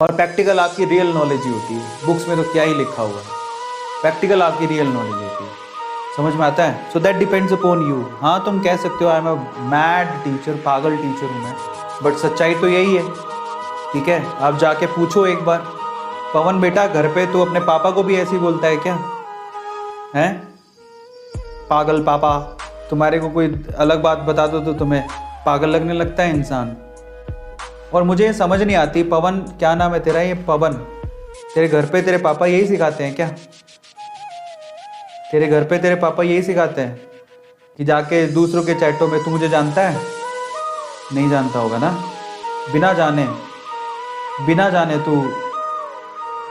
और प्रैक्टिकल आपकी real knowledge ही होती है। बुक्स में तो क्या ही लिखा हुआ है, प्रैक्टिकल आपकी रियल नॉलेज होती है। समझ में आता है? So that depends upon you. हाँ, तुम कह सकते हो I am a mad teacher, पागल टीचर हूँ मैं, बट सच्चाई तो यही है। ठीक है, आप जाके पूछो एक बार, पवन बेटा घर पे तो अपने पापा को भी ऐसे ही बोलता है क्या? हैं पागल पापा? तुम्हारे को कोई अलग बात बता दो तो तुम्हें पागल लगने लगता है इंसान। और मुझे ये समझ नहीं आती, पवन क्या नाम है तेरा, ये पवन, तेरे घर पे तेरे पापा यही सिखाते हैं क्या? तेरे घर पे तेरे पापा यही सिखाते हैं कि जाके दूसरों के चैटों में तू मुझे जानता है? नहीं जानता होगा ना। बिना जाने तू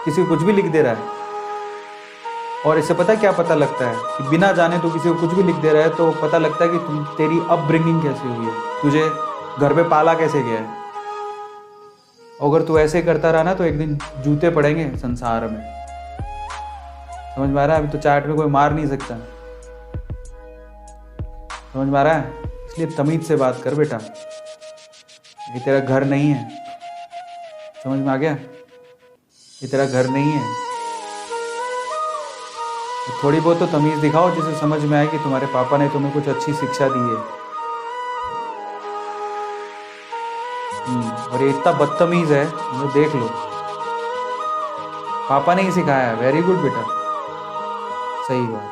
किसी को कुछ भी लिख दे रहा है। और इससे पता क्या पता लगता है कि बिना जाने तू किसी को कुछ भी लिख दे रहा है, तो पता लगता है कि तेरी अपब्रिंगिंग कैसी हुई है, तुझे घर पे पाला कैसे गया है। अगर तू ऐसे करता रहा ना तो एक दिन जूते पड़ेंगे संसार में। समझ में आ रहा है? अभी तो चैट में कोई मार नहीं सकता। समझ में आ रहा है? इसलिए तमीज से बात कर बेटा, ये तेरा घर नहीं है। समझ में आ गया? ये तेरा घर नहीं है। तो थोड़ी बहुत तो तमीज दिखाओ जिसे समझ में आए कि तुम्हारे पापा ने तुम्हें कुछ अच्छी शिक्षा दी है। और ये इतना बदतमीज है, मुझे देख लो। पापा ने ही सिखाया है। वेरी गुड बेटा, सही बात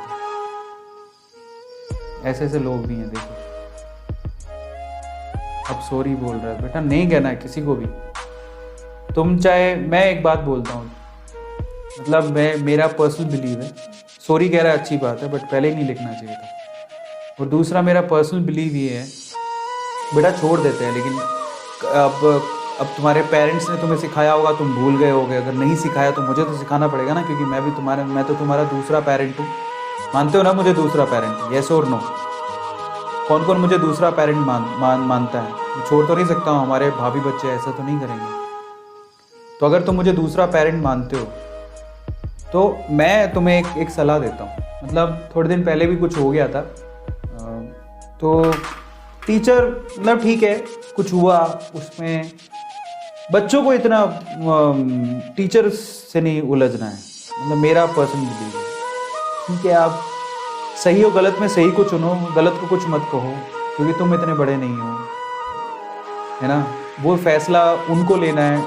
है। ऐसे ऐसे लोग भी हैं, देखो। अब सॉरी बोल रहा है बेटा, नहीं कहना है किसी को भी। तुम चाहे, मैं एक बात बोलता हूँ, मतलब मेरा पर्सनल बिलीव है, सॉरी कह रहा है अच्छी बात है, बट पहले ही नहीं लिखना चाहिए था। और दूसरा मेरा पर्सनल बिलीव ये है, बेटा छोड़ देते हैं, लेकिन अब तुम्हारे पेरेंट्स ने तुम्हें सिखाया होगा, तुम भूल गए होगे। अगर नहीं सिखाया तो मुझे तो सिखाना पड़ेगा ना, क्योंकि मैं तो तुम्हारा दूसरा पेरेंट हूँ। मानते हो ना मुझे दूसरा पेरेंट? येस और नो? कौन कौन मुझे दूसरा पेरेंट मानता है? मैं छोड़ तो नहीं सकता हूँ, हमारे भाभी बच्चे ऐसा तो नहीं करेंगे। तो अगर तुम मुझे दूसरा पेरेंट मानते हो तो मैं तुम्हें एक सलाह देता हूँ। मतलब थोड़े दिन पहले भी कुछ हो गया था, तो टीचर, मतलब ठीक है कुछ हुआ उसमें, बच्चों को इतना टीचर से नहीं उलझना है, मतलब मेरा पर्सनल बिलीव है। ठीक है, आप सही हो गलत में सही को चुनो, गलत को कुछ मत कहो, क्योंकि तुम इतने बड़े नहीं हो, है ना। वो फैसला उनको लेना है,